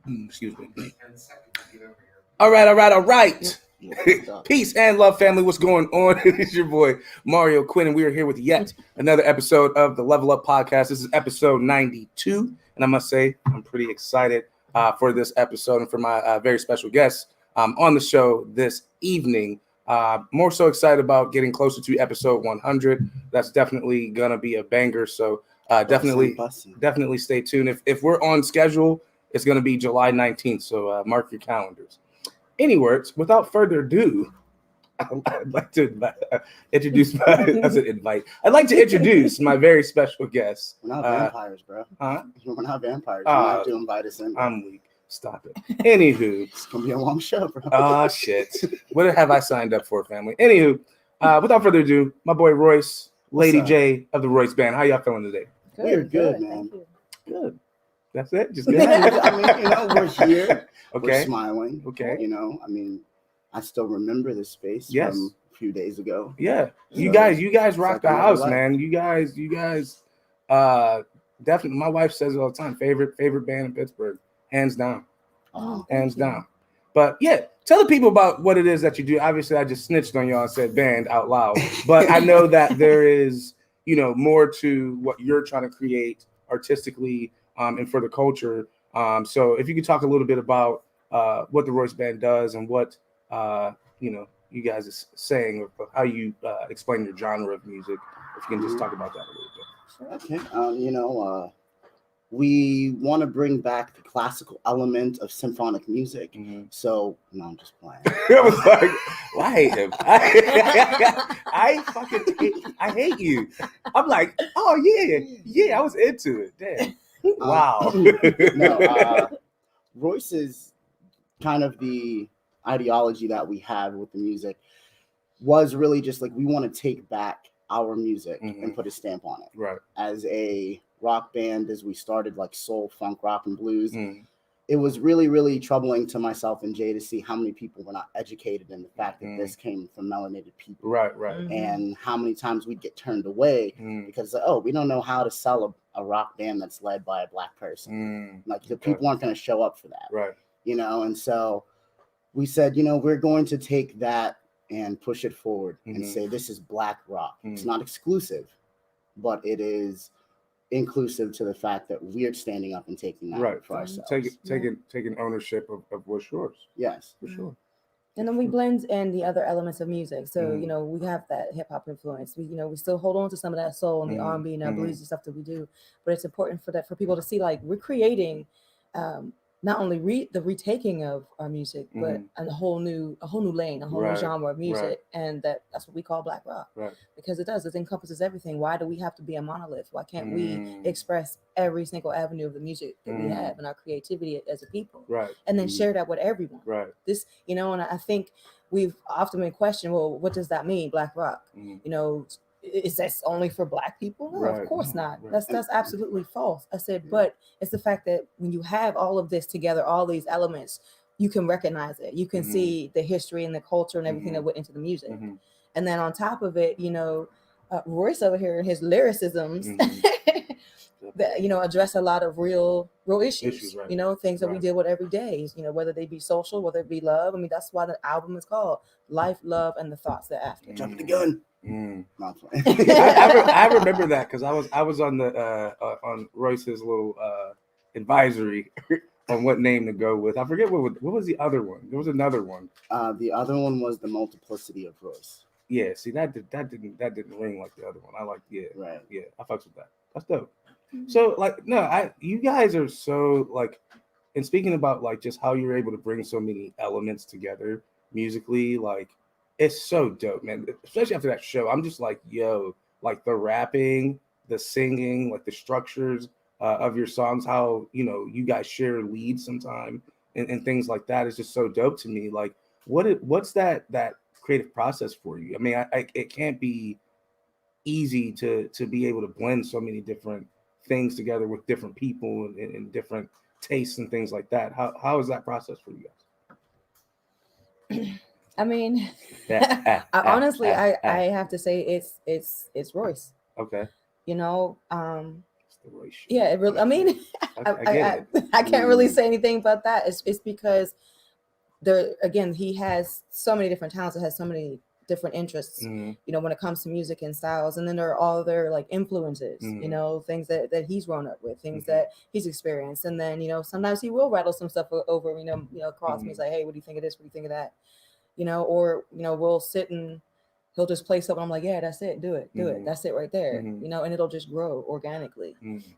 Excuse me. All right. Peace and love, family. What's going on? It's your boy Mario Quinn, and we are here with yet another episode of the Level Up Podcast. This is episode 92, and I must say I'm pretty excited for this episode and for my very special guest on the show this evening. More so excited about getting closer to episode 100. That's definitely gonna be a banger. So definitely stay tuned. If we're on schedule, it's gonna be July 19th. So mark your calendars. Anyways, without further ado, I'd like to introduce I'd like to introduce my very special guest. We're not vampires, bro. Huh? We're not vampires. You have to invite us in. I'm weak. Stop it. Anywho. It's going to be a long show, bro. Oh, shit. What have I signed up for, family? Anywho, without further ado, my boy Royce, Lady J of the Royce Band. How y'all feeling today? We're good, man. Good. That's it? Just good? I mean, we're here. Okay. We're smiling. Okay. I still remember this space from a few days ago. Yeah. You guys rock the house, man. You guys definitely, my wife says it all the time, favorite band in Pittsburgh. Hands down. Hands down. But yeah, tell the people about what it is that you do. Obviously, I just snitched on y'all and said band out loud. But I know that there is, more to what you're trying to create artistically and for the culture. So if you could talk a little bit about what the Royce Band does and what you guys are saying, or how you explain your genre of music. If you can just talk about that a little bit. Okay. We want to bring back the classical element of symphonic music. Mm-hmm. So, no, I'm just playing. I was like, I hate him. I hate you. I'm like, oh, yeah, I was into it. Damn. Wow. Royce is kind of the ideology that we have with the music was really just like we want to take back our music and put a stamp on it. Right. As a rock band, as we started like soul, funk, rock, and blues, it was really, really troubling to myself and Jay to see how many people were not educated in the fact that this came from melanated people. Right. And how many times we'd get turned away because, we don't know how to sell a rock band that's led by a black person. Like the people aren't going to show up for that. Right. And so we said, we're going to take that and push it forward and say, this is black rock. It's not exclusive, but it is inclusive to the fact that we're standing up and taking that for ourselves. Taking ownership of what's yours. Yes. For sure. And then we blend in the other elements of music. So, we have that hip hop influence. We still hold on to some of that soul and the R&B and blues and stuff that we do. But it's important for people to see, like, we're creating not only the retaking of our music, but a whole new lane, a whole new genre of music. And that's what we call black rock. Right. Because it encompasses everything. Why do we have to be a monolith? Why can't we express every single avenue of the music that we have and our creativity as a people? Right. And then share that with everyone. Right. This, and I think we've often been questioned, well, what does that mean, black rock? Is that only for black people? No, of course not. Right. That's absolutely false. I said, but it's the fact that when you have all of this together, all these elements, you can recognize it. You can see the history and the culture and everything that went into the music. And then on top of it, Royce over here and his lyricisms, that, address a lot of real issues, right. Things that we deal with every day, whether they be social, whether it be love. I mean, that's why the album is called Life, Love, and the Thoughts Thereafter. Jumping the gun. I remember that because I was on the on Royce's little advisory on what name to go with. I forget what was the other one. There was another one. The other one was The Multiplicity of Royce. Yeah, see that didn't ring like the other one. I like I fucks with that. That's dope. So you guys are so like, and speaking about like just how you're able to bring so many elements together musically, like. It's so dope, man. Especially after that show, I'm just like, yo, like the rapping, the singing, like the structures of your songs, how you guys share leads sometime and things like that is just so dope to me. Like, what's that creative process for you? I mean, it can't be easy to be able to blend so many different things together with different people and different tastes and things like that. How is that process for you guys? I mean, honestly, I have to say it's Royce. Okay. the Royce show. Yeah, it really. I mean, I can't really say anything about that. It's because he has so many different talents. It has so many different interests. You know, when it comes to music and styles, and then there are all other like influences. You know, things that he's grown up with, things that he's experienced, and then sometimes he will rattle some stuff over. Across me. He's like, hey, what do you think of this? What do you think of that? Or we'll sit and he'll just play something. I'm like, yeah, that's it. Do it. That's it right there. And it'll just grow organically.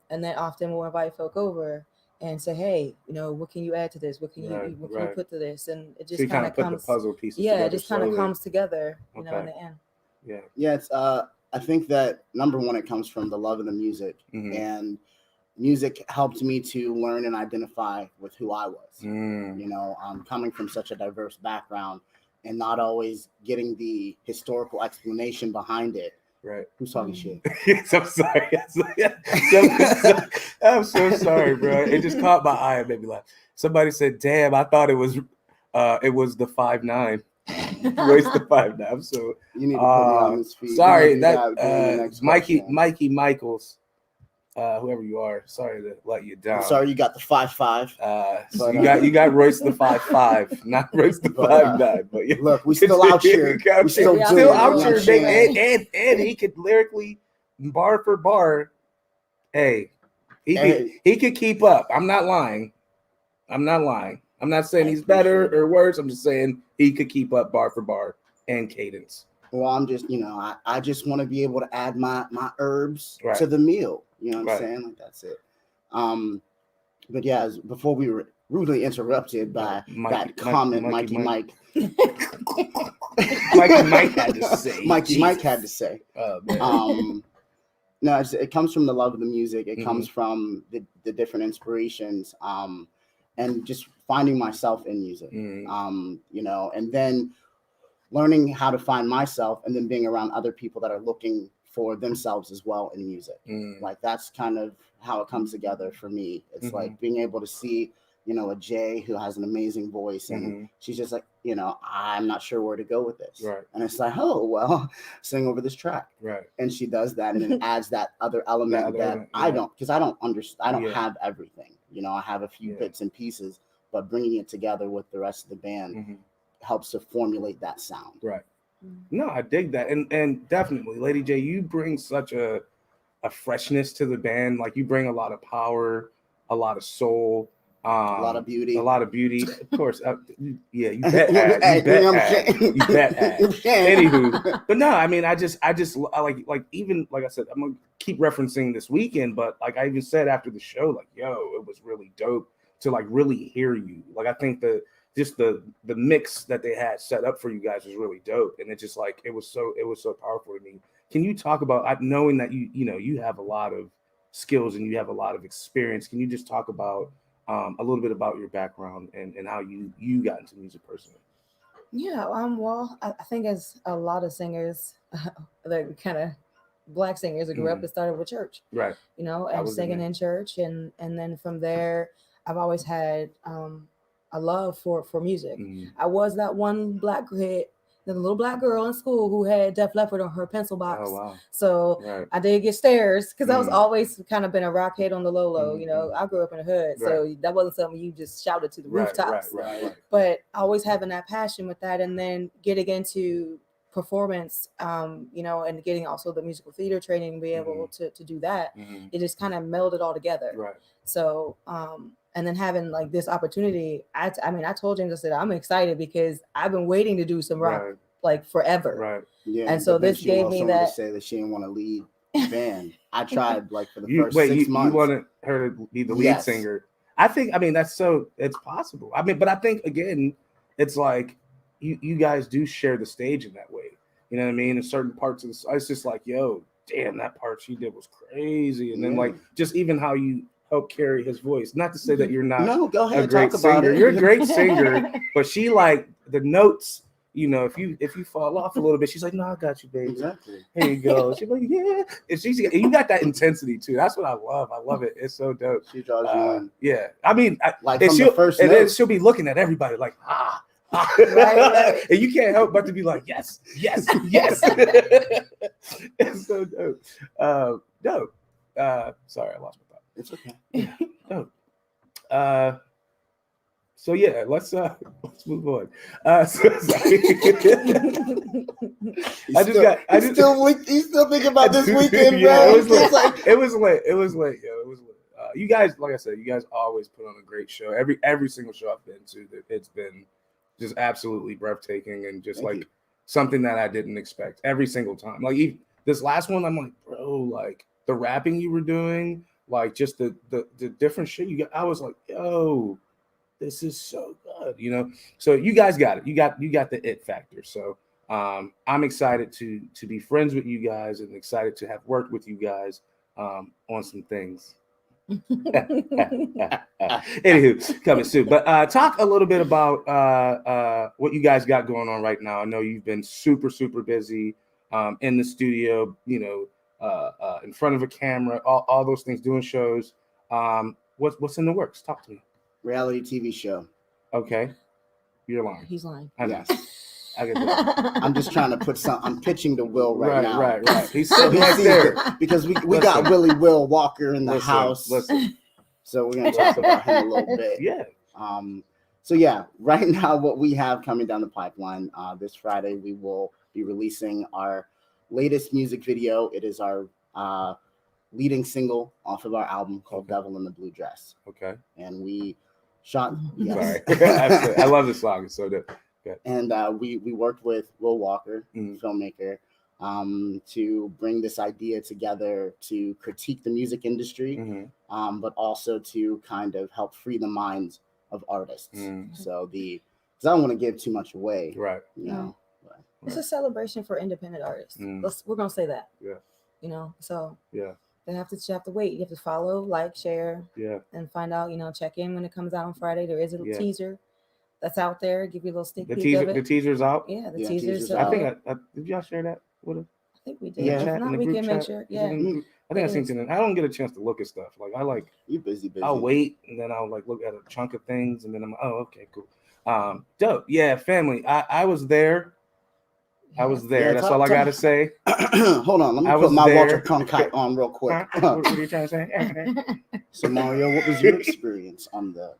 And then often we'll invite folk over and say, hey, what can you add to this? What can you put to this? And it just kind of comes. The puzzle pieces. Yeah, it just kind of comes together. In the end. Yeah. Yeah. It's I think that number one, it comes from the love of the music, and music helped me to learn and identify with who I was. Coming from such a diverse background and not always getting the historical explanation behind it. Right. Who's talking shit? I'm sorry. I'm so sorry, bro. It just caught my eye and made me laugh. Somebody said, "Damn, I thought it was the 5'9". Royce the 5'9". So you need to put me on this feed. Sorry, that Mikey Michaels. Whoever you are, sorry to let you down. I'm sorry, you got the 5'5". So you got Royce the 5'5", not Royce the 5'9". But yeah. Look, we still out here. We still out here, and he could lyrically, bar for bar. Hey, he could keep up. I'm not lying. I'm not saying he's better or worse. I'm just saying he could keep up bar for bar and cadence. Well, I'm just, I just want to be able to add my herbs to the meal. You know what I'm saying? Like, that's it. But yeah, before we were rudely interrupted by that comment, Mikey Mike had to say. Mikey Mike had to say. Oh, man. No, it comes from the love of the music. It comes from the different inspirations, and just finding myself in music. And then learning how to find myself, and then being around other people that are looking for themselves as well in music. Like, that's kind of how it comes together for me. It's like being able to see, a Jay who has an amazing voice, and she's just like, I'm not sure where to go with this. Right. And it's like, oh, well, sing over this track. Right. And she does that, and then adds that other element I don't, because I don't understand. I don't have everything. I have a few bits and pieces, but bringing it together with the rest of the band helps to formulate that sound. Right. No, I dig that. And definitely, Lady J, you bring such a freshness to the band. Like, you bring a lot of power, a lot of soul, a lot of beauty. Of course. Yeah, you bet. You bet. Anywho, but no, I mean, I like even like I said, I'm gonna keep referencing this weekend, but like I even said after the show, like, yo, it was really dope to like really hear you. Like, I think the mix that they had set up for you guys was really dope, and it just like it was so powerful to me. Can you talk about, knowing that you have a lot of skills and you have a lot of experience? Can you just talk about a little bit about your background and how you got into music personally? Yeah, well, I think as a lot of singers, the kind of Black singers that grew up and started with church, right? And singing in church, and then from there, I've always had a love for music. I was that one black kid, the little black girl in school who had Def Leppard on her pencil box. Oh, wow. So I did get stares because I was always kind of been a rock head on the low. I grew up in the hood, so that wasn't something you just shouted to the rooftops. Right. But always having that passion with that, and then getting into performance, and getting also the musical theater training and be able to do that. It just kind of melded all together. Right. So, and then having like this opportunity, I told James, I said, I'm excited because I've been waiting to do some rock like forever. Right. Yeah. And so this gave me that. To say that she didn't want to lead band. I tried like for the first 6 months. You wanted her to be the lead singer. It's possible. But I think again, it's like you guys do share the stage in that way. You know what I mean? In certain parts of it's just like, yo, damn, that part she did was crazy. And then like just even how you help carry his voice. Not to say that you're not go ahead, a great talk singer. about it. You're a great singer, but she like the notes, if you fall off a little bit, she's like, no, I got you, baby. Exactly. Here you go. She's like, yeah. And you got that intensity too. That's what I love. I love it. It's so dope. She draws you in. Yeah. I mean, like from the first note. Then she'll be looking at everybody like, right. And you can't help but to be like, yes. It's so dope. Dope. sorry, I lost my thought. It's okay. No. So yeah, let's move on. He's still thinking about this weekend, bro. Yeah, it was lit. Yo, it was lit. You guys, like I said, you guys always put on a great show. Every single show I've been to, it's been just absolutely breathtaking and just Thank you. something that I didn't expect every single time. Like even this last one, I'm like, bro, like the rapping you were doing, like just the different shit you got. I was like, yo, this is so good, you know. So you guys got it. You got the it factor. So I'm excited to be friends with you guys and excited to have worked with you guys on some things. Anywho, coming soon. But talk a little bit about what you guys got going on right now. I know you've been super busy in the studio, you know, in front of a camera, all those things, doing shows. What's in the works? Talk to me. Reality TV show. Okay, you're lying. He's lying. Yes. I get that. I'm just trying to put I'm pitching to Will right now. Right. He's sitting right there because we got Will Walker in the house. Listen. So we're gonna talk about him a little bit. Yeah. So yeah, right now what we have coming down the pipeline, this Friday we will be releasing our latest music video. It is our leading single off of our album called Devil in the Blue Dress. Okay. And we shot. Yes. Sorry. I love this song. It's so good. And we worked with Will Walker, filmmaker, to bring this idea together to critique the music industry, but also to kind of help free the minds of artists. So because I don't want to give too much away, right? You know, it's a celebration for independent artists. We're gonna say that. Yeah. You know, so yeah. You have to wait. You have to follow, like, share, and find out. You know, check in when it comes out on Friday. There is a little teaser that's out there. Give you a little sneak peek of it. The teaser's out. Yeah, the teaser's out. I think did y'all share that with us? I think we did. If not, we can make sure. Yeah. I think I seen it. I don't get a chance to look at stuff. Like you busy. I'll wait and then I'll look at a chunk of things and then I'm like, oh, okay, cool. Dope. Yeah, family. I was there. I was there. That's all I gotta say. Hold on, let me put my Walter Cronkite on real quick. What are you trying to say? So Mario, what was your experience on the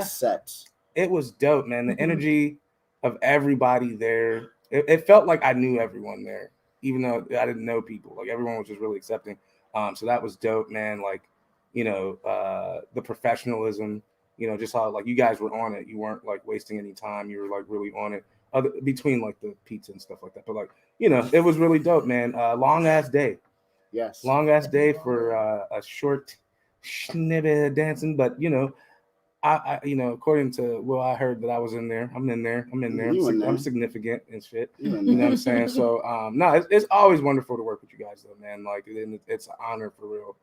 set? It was dope, man. The energy of everybody there. It felt like I knew everyone there, even though I didn't know people. Like everyone was just really accepting. So that was dope, man. Like, you know, the professionalism. You know, just how like you guys were on it. You weren't like wasting any time. You were like really on it. Between like the pizza and stuff like that, but like, you know, it was really dope, man. Long ass day. Yes. Long ass day for a short snippet of dancing, but you know, I you know, according to I heard that I was in there. I'm in there. I'm significant and shit. You know what I'm saying? So no, it's always wonderful to work with you guys though, man. Like it's an honor for real.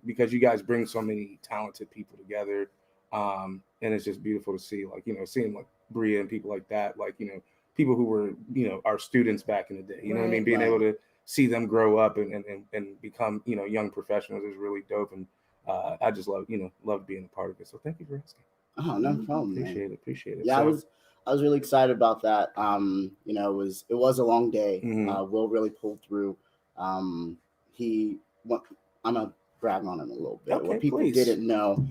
Because you guys bring so many talented people together. And it's just beautiful to see, like, you know, seeing like Bria and people like that, like, you know, people who were, you know, our students back in the day, you know what I mean? Being able to see them grow up and become, you know, young professionals is really dope. And I just love being a part of it. So thank you for asking. Oh, no problem. Appreciate it. Yeah, so, I was really excited about that. You know, it was a long day. Will really pulled through. I'm gonna brag on him a little bit. What people didn't know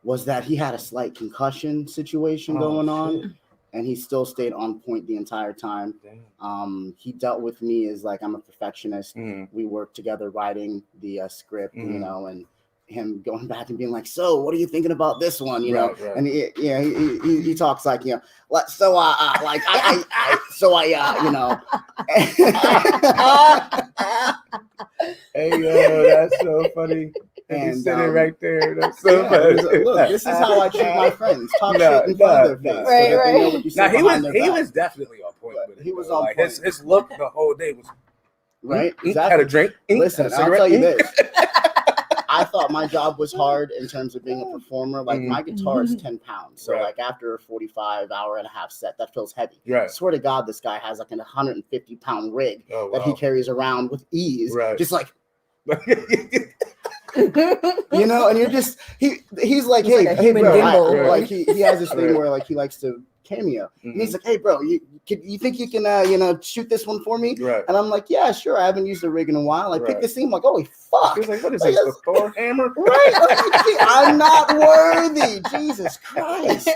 was that he had a slight concussion situation going on, and he still stayed on point the entire time. He dealt with me as like I'm a perfectionist. We worked together writing the script, you know, and him going back and being like, "So, what are you thinking about this one?" You know, and he talks like, you know, like, so you know. Hey yo, that's so funny. And he's sitting right there. That's so funny. Look, this is how I treat my friends. Talk shit in front of their face. Right. Now he was definitely on point with it. He was on point. point. His look the whole day was right. Exactly. Had a drink. Listen, I'll tell you this. I thought my job was hard in terms of being a performer. Like my guitar is 10 pounds. So like after a 45-hour-and-a-half set, that feels heavy. Right. I swear to God, this guy has like a 150-pound rig that he carries around with ease. Right. Just like You know, and you're just he's like, He's hey, like a hey, human bro, gimbal. like he has this thing Right. where like he likes to cameo, and he's Mhm. like, hey, bro, you think you can shoot this one for me? Right. And I'm like, yeah, sure. I haven't used a rig in a while. I picked Right. this thing. I'm like, holy fuck. He's like, what is Like, this, the Thor hammer? Right. I'm not worthy. Jesus Christ.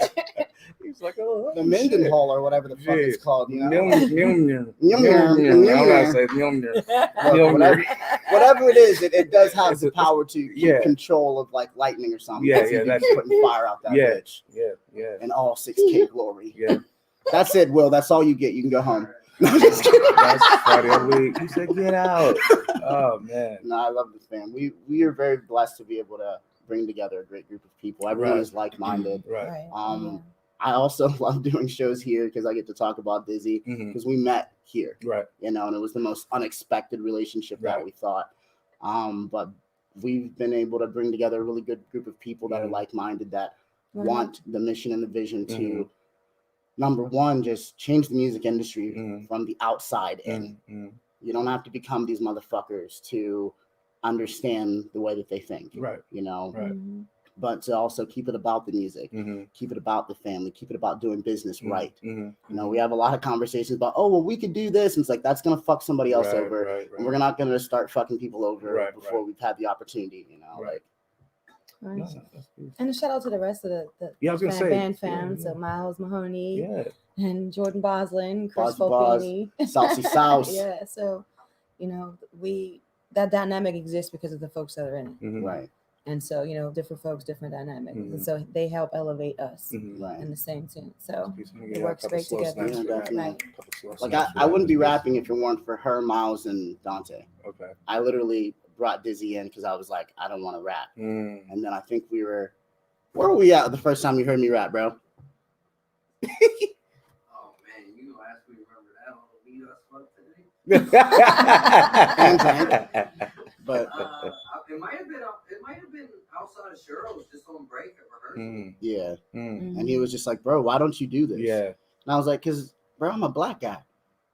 He's like, oh, The Mendenhall or whatever the fuck it's called, you know? Mjolnir. Whatever it is, it does have the power to keep yeah. control of like lightning or something. Yeah, That's yeah, if that's you're putting fire out that bitch. Yeah. And all 6K glory. Yeah. That's it, Will. That's all you get. You can go home. No, I'm just kidding. That's funny. You said get out. Oh man. No, I love this fan. We are very blessed to be able to bring together a great group of people. Everyone is like-minded. Right. I also love doing shows here because I get to talk about Dizzy because we met here. Right. You know, and it was the most unexpected relationship that we thought. But we've been able to bring together a really good group of people that are like-minded that want the mission and the vision to number one, just change the music industry from the outside in. You don't have to become these motherfuckers to understand the way that they think. Right. You know? Right. But to also keep it about the music, keep it about the family, keep it about doing business right. You know, we have a lot of conversations about, oh, well, we could do this. And it's like, that's going to fuck somebody else over. Right. And we're not going to start fucking people over before we've had the opportunity, you know? Right. No, and a shout out to the rest of the band fans, so Miles Mahoney and Jordan Boslin, Chris Fopini, Saucy Sauce. Yeah, so you know that dynamic exists because of the folks that are in it, right? And so different folks, different dynamics, and so they help elevate us right in the same tune. So it works great together. Right. Like I wouldn't be rapping if it weren't for her, Miles, and Dante. Okay. I literally brought Dizzy in because I was like, I don't want to rap. And then I think where were we at the first time you heard me rap, bro? Oh man, you gonna ask me to remember that on the beat us fuck today? But it might have been outside of Sherrill's, just on break at rehearsal. Yeah. And he was just like, bro, why don't you do this? Yeah. And I was like, because bro, I'm a black guy.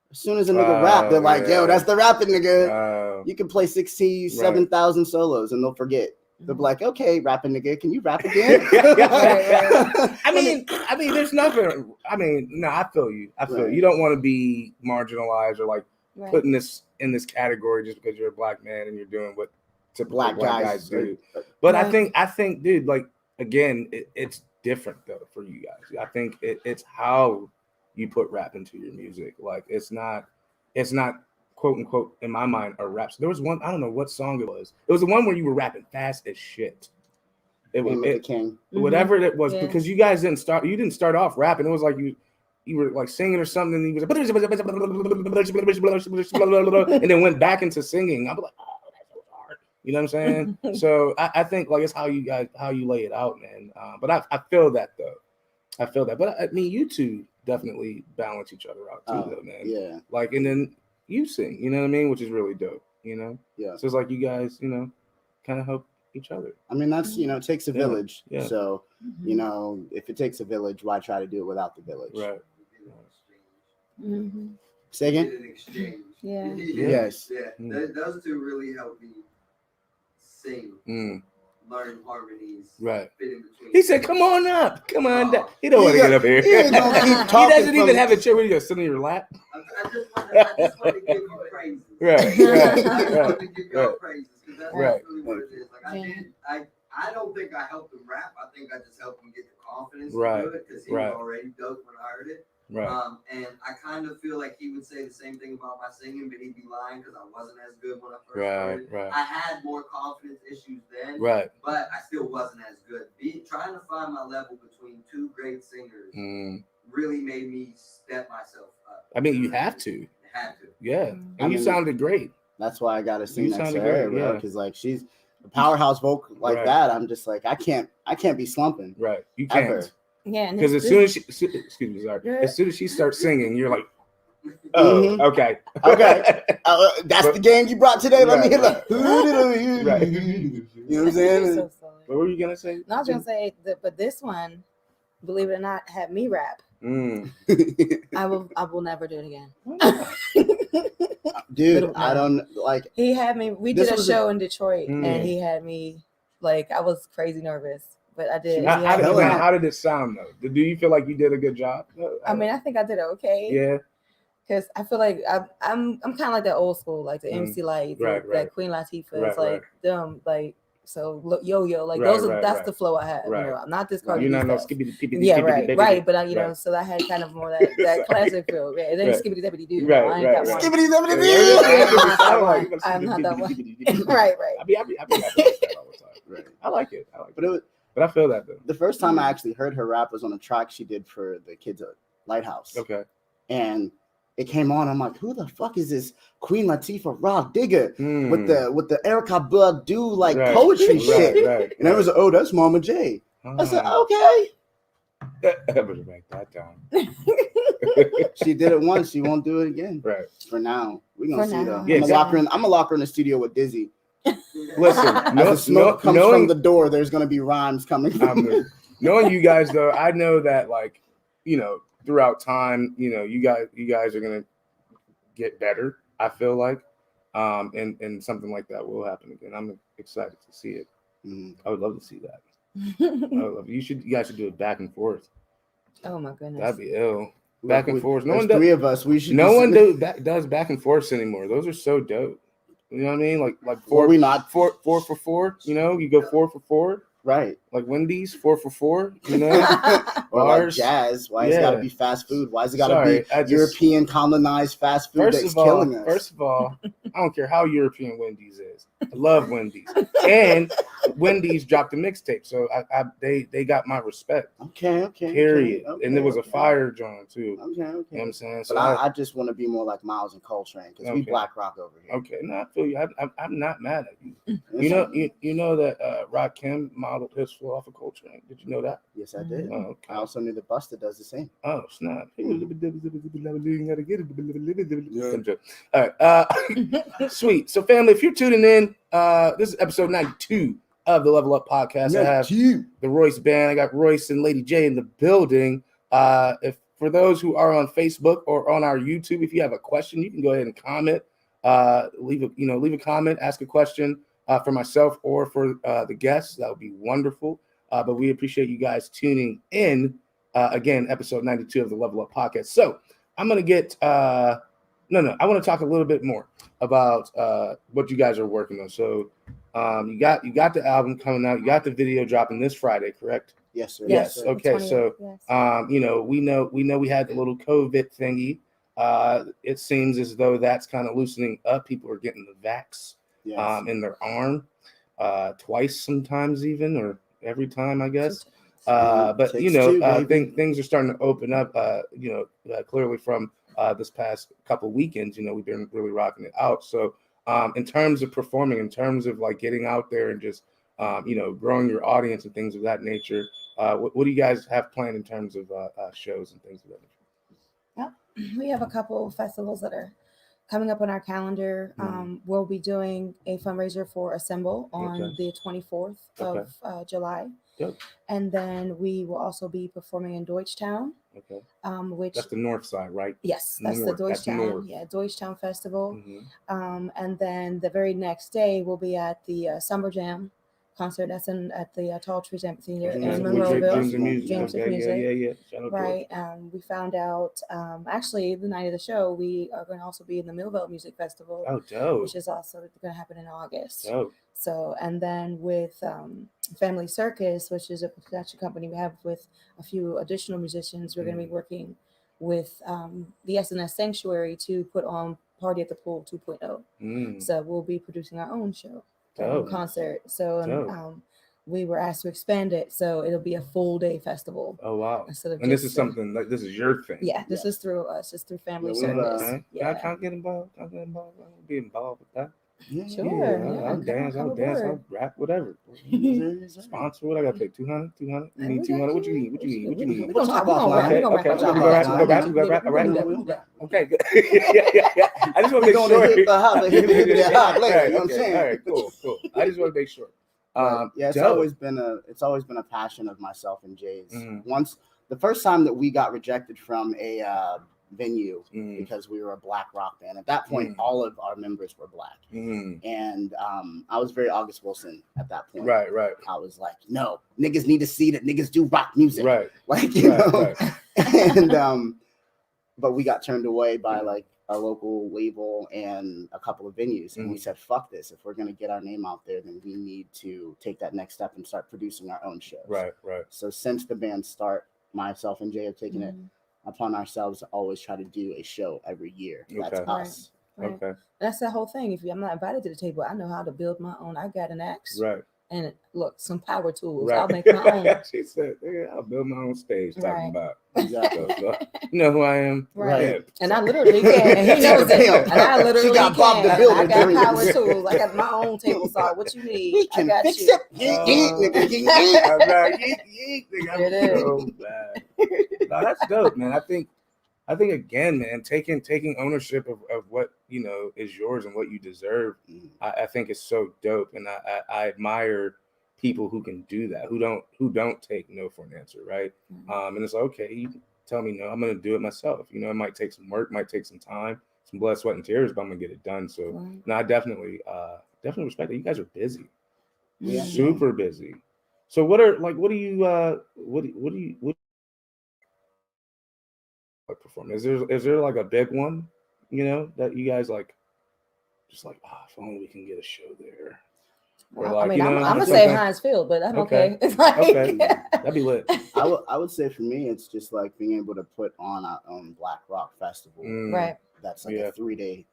As soon as a nigga rap, they're like, yo, that's the rapping nigga. You can play 7,000 solos and they'll forget. They'll be like, okay, rapping nigga, can you rap again? I mean, there's nothing. I mean, no, I feel you. You don't want to be marginalized or like put in this category just because you're a black man and you're doing what typical black guys do. But I think, dude, like again, it's different though for you guys. I think it's how you put rap into your music. Like it's not quote unquote in my mind a rap. So there was one, I don't know what song it was. It was the one where you were rapping fast as shit. It was the King. Whatever it was, because you guys didn't start off rapping. It was like you were like singing or something, and you was and then went back into singing. I'm like, oh, that's so hard. You know what I'm saying? So I think like it's how you lay it out, man. But I feel that though. But I mean, you two definitely balance each other out too, though, man. Yeah. Like, and then you sing, you know what I mean? Which is really dope, you know? Yeah. So it's like you guys, kind of help each other. I mean, that's, it takes a village. Yeah. So, if it takes a village, why try to do it without the village? Right. Say again? An exchange. Yeah. Yes. Yeah. Those two really help me sing. Learn harmonies. Right. Fit in between. He said, "Come on up, come on down." He don't want to get up here. He doesn't even have a chair. Where you go? Sit in your lap. I just want to give you praises. Right. I just want to give you praises because that's really what it is. Like I don't think I helped him rap. I think I just helped him get the confidence to do it because he was already dope when I heard it. Right. And I kind of feel like he would say the same thing about my singing, but he'd be lying because I wasn't as good when I first started. Right. I had more confidence issues then, right, but I still wasn't as good. Trying to find my level between two great singers really made me step myself up. I mean, you have to. Had to. Yeah. And you sounded great. That's why I got to sing next to her, bro, because like she's a powerhouse vocal like that. I'm just like, I can't be slumping. Right. You can't. Ever. Yeah, because as soon as she starts singing, you're like, oh, okay. That's the game you brought today. Let me hit it. Right. You know what I'm saying? So what were you gonna say? No, I was gonna say that, but this one, believe it or not, had me rap. I will never do it again. Dude, I don't like. He had me. We did a show in Detroit, and he had me like I was crazy nervous, but I did. How did it sound though? Do you feel like you did a good job? I mean, I think I did okay. Yeah. Because I feel like I'm kind of like that old school, like the MC Lights, that Queen Latifah. It's like them, like so yo, like those are that's the flow I have. You know, I'm not this Cardi B stuff. Yeah, right. But you know, so I had kind of more that classic feel. Yeah, then skibbity dabbity doo. I ain't got one. Skibbity dabbity doo. I'm not that one. Right. I be like that all the time. Right. I like it. But I feel that though. The first time I actually heard her rap was on a track she did for the kids at Lighthouse. Okay. And it came on. I'm like, who the fuck is this Queen Latifah Rock Digger with the Erykah Badu like poetry shit? And I was like, oh, that's Mama J. I said, okay. I better write that down. She did it once. She won't do it again. Right. For now, we're gonna see though. Yeah, I'm gonna lock her in the studio with Dizzy. Listen, as the smoke comes from the door, there's gonna be rhymes coming from knowing you guys though, I know that like, you know, throughout time, you know, you guys are gonna get better. I feel like, and something like that will happen again. I'm excited to see it. I would love to see that. You guys should do it back and forth. Oh my goodness, that'd be ill. Back and forth. No one does. 3 of us. We should. No one does back and forth anymore. Those are so dope. You know what I mean? Like four. We not 4 for 4. You know, you go 4 for 4. Right. Like Wendy's, 4 for 4, you know? Or like Jazz. Why has it got to be fast food? Why has it got to be European colonized fast food that's killing us? First of all, I don't care how European Wendy's is. I love Wendy's. And Wendy's dropped a mixtape, so they got my respect. Okay. Period. And there was a fire drawing too. Okay. You know what I'm saying? So I just want to be more like Miles and Coltrane because we Black Rock over here. Okay, no, I feel you. I'm not mad at you. You know that Rakim modeled his flow off of Coltrane. Did you know that? Yes, I did. Oh, okay. I also knew that Busta does the same. Oh, snap. All right. Sweet. So, family, if you're tuning in, this is episode 92 of the Level Up Podcast. I have the Royce Band. I got Royce and Lady J in the building. If for those who are on Facebook or on our YouTube, if you have a question, you can go ahead and comment. Leave a comment, ask a question for myself or for the guests. That would be wonderful. But we appreciate you guys tuning in. Again, episode 92 of the Level Up Podcast. So I'm going to get I want to talk a little bit more about what you guys are working on. So you got the album coming out. You got the video dropping this Friday, correct? Yes, sir. Yes. Okay. So we know we had the little COVID thingy. It seems as though that's kind of loosening up. People are getting the vax in their arm twice, sometimes even, or every time, I guess. But things are starting to open up. Clearly from this past couple weekends, we've been really rocking it out. So in terms of performing, in terms of like getting out there and just growing your audience and things of that nature, what do you guys have planned in terms of shows and things of that nature? Yeah, we have a couple of festivals that are coming up on our calendar. We'll be doing a fundraiser for Assemble on the 24th of July. Yep. And then we will also be performing in Deutschtown. Okay. Which that's the north side, right? Yes, that's the Deutschtown. Yeah, Deutschtown Festival. Mm-hmm. And then the very next day we'll be at the Summer Jam concert. That's at the Tall Trees Amphitheater in Monroeville. James Music. Yeah. Right. We found out actually the night of the show we are going to also be in the Millville Music Festival. Oh, dope! Which is also going to happen in August. Dope. So, and then with Family Circus, which is a production company we have with a few additional musicians, we're going to be working with the SNS Sanctuary to put on Party at the Pool 2.0. So we'll be producing our own show, our own concert. So we were asked to expand it, so it'll be a full day festival. Oh wow! And this is something like this is your thing. Yeah, this is through us. It's through Family Circus. I can't get involved. I'll be involved with that. Sure. I'll dance, I'll rap, whatever. Sponsor, what I gotta pay? 200? You need 200? What you need? We're gonna talk offline. Okay, good. Yeah. I just want to make sure. All right, cool. I just want to make sure. It's always been a passion of myself and Jay's. Once the first time that we got rejected from a venue because we were a black rock band. At that point, all of our members were black. And I was very August Wilson at that point. Right. I was like, no, niggas need to see that niggas do rock music. Right. Like, you know. And but we got turned away by like a local label and a couple of venues. And we said, fuck this. If we're going to get our name out there, then we need to take that next step and start producing our own shows. Right. So since the band start, myself and Jay have taken it upon ourselves to always try to do a show every year. That's us. Right. Okay. That's the whole thing. If I'm not invited to the table, I know how to build my own. I got an axe. Right. And look, some power tools. Right. I'll make my own. She said, I'll build my own stage. Talking about exactly. So, you know who I am. Right. Yeah. And I literally can. And he knows it. And I literally can. I got power tools. I got my own table saw. What you need? I got fix you. It is. So bad. No, that's dope, man. I think again, man, taking ownership of what you know is yours and what you deserve, I think is so dope, and I admire people who can do that, who don't take no for an answer, right? And it's like, okay, you can tell me no, I'm gonna do it myself. You know, it might take some work, might take some time, some blood, sweat, and tears, but I'm gonna get it done. So, no, I definitely respect that. You guys are busy, super busy. So, what do you perform? Is there like a big one, you know, that you guys like just like, if only we can get a show there? Or like, I mean, I'm gonna say Heinz Field, but I'm okay. It's like that'd be lit. I would say for me, it's just like being able to put on our own Black Rock Festival. Right. That's like a 3-day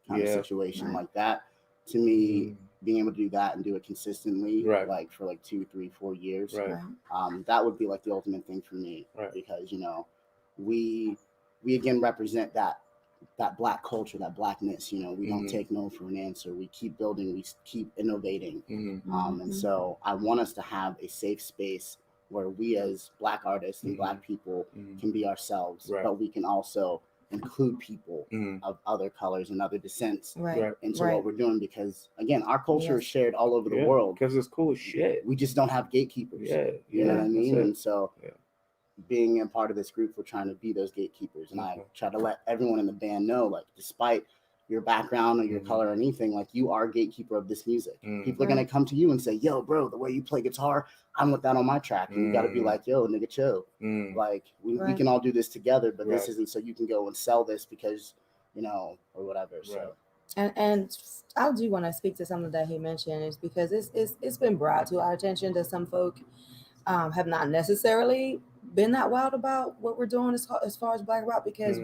kind of situation like that. To me, being able to do that and do it consistently, like for like 2, 3, 4 years, that would be like the ultimate thing for me, because you know, we again represent that Black culture, that Blackness. You know, we don't take no for an answer. We keep building, we keep innovating, and so I want us to have a safe space where we as Black artists and Black people can be ourselves, but we can also include people of other colors and other descents into what we're doing, because again, our culture is shared all over the world because it's cool as shit. We just don't have gatekeepers. You know what I mean? And so being a part of this group, we're trying to be those gatekeepers, and I try to let everyone in the band know, like, despite your background or your color or anything, like, you are a gatekeeper of this music. People are gonna come to you and say, yo, bro, the way you play guitar, I want that on my track. And you got to be like, yo, nigga, chill. Like, we can all do this together, but this isn't so you can go and sell this because, you know, or whatever. So and I do want to speak to something that he mentioned, is because it's been brought to our attention that some folk have not necessarily been that wild about what we're doing as far as Black Rock, because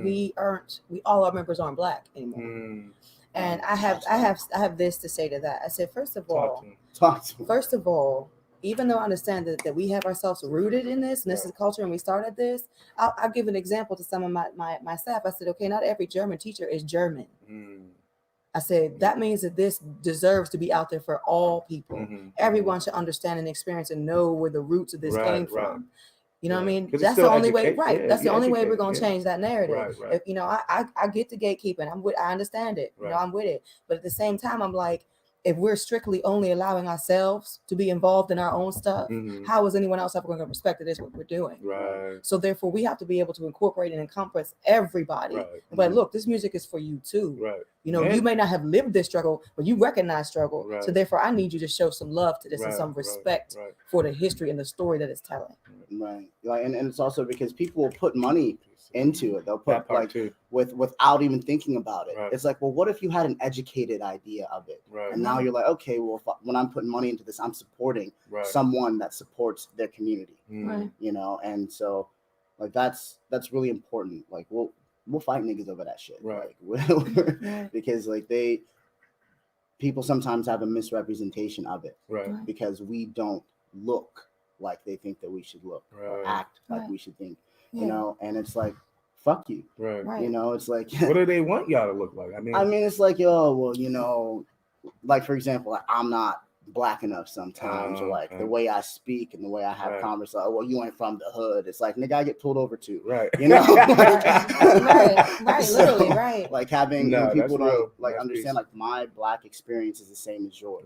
all our members aren't Black anymore. And I have this to say to that. I said, first of all, even though I understand that we have ourselves rooted in this, and this is culture, and we started this, I'll give an example to some of my staff. I said, okay, not every German teacher is German. I said, that means that this deserves to be out there for all people. Everyone should understand and experience and know where the roots of this came from. You know what I mean? That's the only way, that's the only way we're going to change that narrative. If, you know, I get the gatekeeping. I understand it. You know, I'm with it. But at the same time, I'm like, if we're strictly only allowing ourselves to be involved in our own stuff, how is anyone else ever going to respect that is what we're doing? So therefore, we have to be able to incorporate and encompass everybody. But look, this music is for you too. You know, you may not have lived this struggle, but you recognize struggle. So therefore, I need you to show some love to this and some respect for the history and the story that it's telling. Like, and it's also because people will put money into it. They'll put like without even thinking about it. It's like, well, what if you had an educated idea of it? And now you're like, okay, well, when I'm putting money into this, I'm supporting someone that supports their community. You know, and so like that's really important. Like we'll fight niggas over that shit. Like, because like people sometimes have a misrepresentation of it. Because we don't look like they think that we should look or act like we should think. You know, and it's like, fuck you. You know, it's like, what do they want y'all to look like? I mean, it's like, yo, well, you know, like, for example, like, I'm not Black enough sometimes, or like the way I speak and the way I have conversations. Well, you ain't from the hood. It's like, nigga, I get pulled over too. You know, literally, like having people don't like understand, like, my Black experience is the same as yours.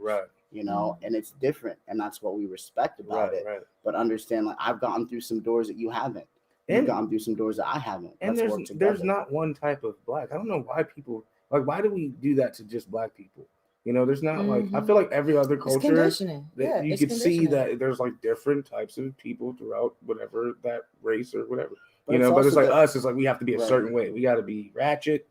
You know, and it's different, and that's what we respect about it. But understand, like, I've gotten through some doors that you haven't. You've gone through some doors that I haven't. And there's not one type of black. I don't know why people why do we do that to just black people? There's not I feel like every other culture you could see that there's like different types of people throughout whatever that race or whatever. But it's like us, it's like we have to be a certain way. We got to be ratchet,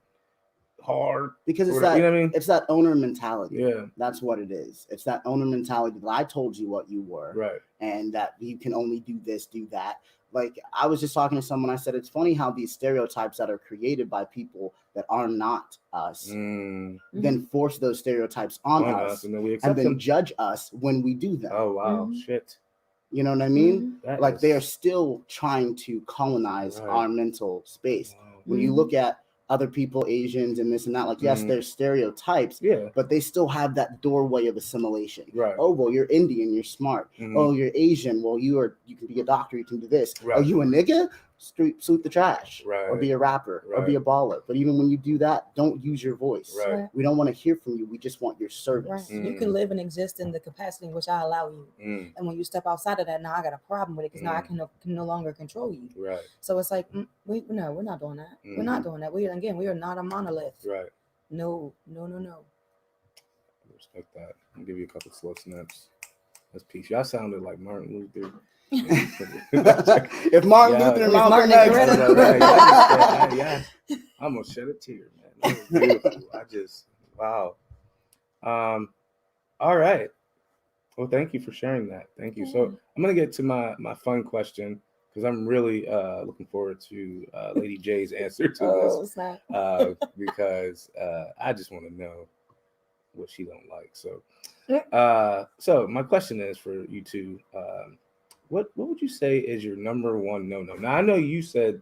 hard, because it's that it's that owner mentality. Yeah, that's what it is. It's that owner mentality that I told you what you were, right, and that you can only do this, do that. Like I was just talking to someone. I said it's funny how these stereotypes that are created by people that are not us then force those stereotypes on us and then judge us when we do them. Oh wow, shit. You know what I mean? Like they are still trying to colonize our mental space. Wow. When you look at other people, Asians and this and that, like yes, there's stereotypes, but they still have that doorway of assimilation. Right. Oh well, you're Indian, you're smart. Oh, you're Asian. Well, you can be a doctor, you can do this. Right. Oh, you a nigga? Sweep the trash, or be a rapper, or be a baller. But even when you do that, don't use your voice. Right. We don't want to hear from you. We just want your service. Right. You can live and exist in the capacity in which I allow you. And when you step outside of that, now I got a problem with it because now I can no longer control you. Right. So it's like, we're not doing that. We're not doing that. We are not a monolith. Right. No. I respect that. I'll give you a couple slow snaps. That's peace. Y'all sounded like Martin Luther. If Martin Luther and Malcolm X, I'm gonna shed a tear, man. That was beautiful. Wow. All right. Well, thank you for sharing that. Thank you. So I'm gonna get to my fun question because I'm really looking forward to Lady J's answer to this. Because I just want to know what she don't like. So my question is for you two. What would you say is your number one no-no? Now, I know you said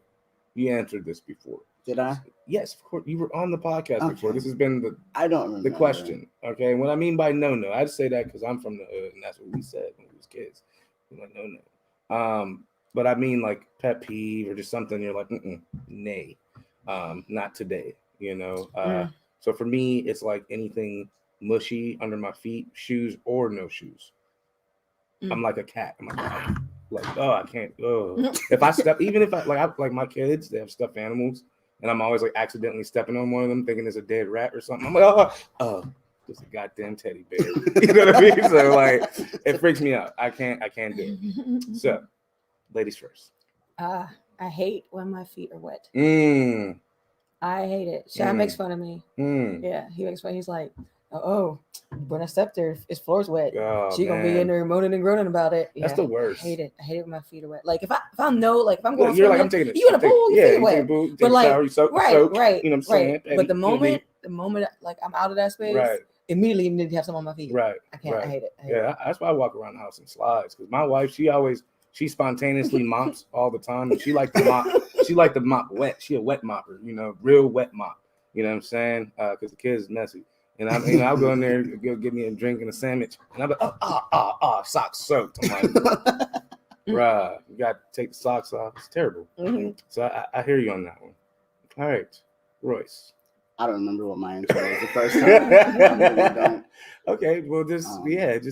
you answered this before. Did I? Yes, of course. You were on the podcast before. This has been I don't remember the question. Okay, and what I mean by no-no, I just say that because I'm from the hood, and that's what we said when we was kids. We're like, no. But I mean like pet peeve or just something you're like, nay, not today, So for me, it's like anything mushy under my feet, shoes or no shoes. I'm like a cat. I'm like, I can't. If I step, even if I like my kids, they have stuffed animals, and I'm always like accidentally stepping on one of them, thinking it's a dead rat or something. I'm like, just a goddamn teddy bear. You know what I mean? So like, it freaks me out. I can't do it. So, ladies first. I hate when my feet are wet. I hate it. Sean makes fun of me. Yeah, he makes fun. He's like, when I step there, his floor's wet. She gonna be in there moaning and groaning about it. That's the worst. I hate it when my feet are wet. Like if I know, like if I'm going, you're like I'm taking it. You in a pool, your feet are wet. But like, right. You know what I'm saying? But the moment like I'm out of that space, immediately you need to have some on my feet. Right. I can't. I hate it. That's why I walk around the house in slides because my wife, she spontaneously mops all the time, and she like to mop. She like to mop wet. She a wet mopper, real wet mop. You know what I'm saying? Because the kids is messy. And I'll go in there, go get me a drink and a sandwich, and I'm like, socks soaked. I'm like, bruh, you got to take the socks off. It's terrible. So I hear you on that one. All right, Royce. I don't remember what my answer was the first time. I really don't. Okay, well, just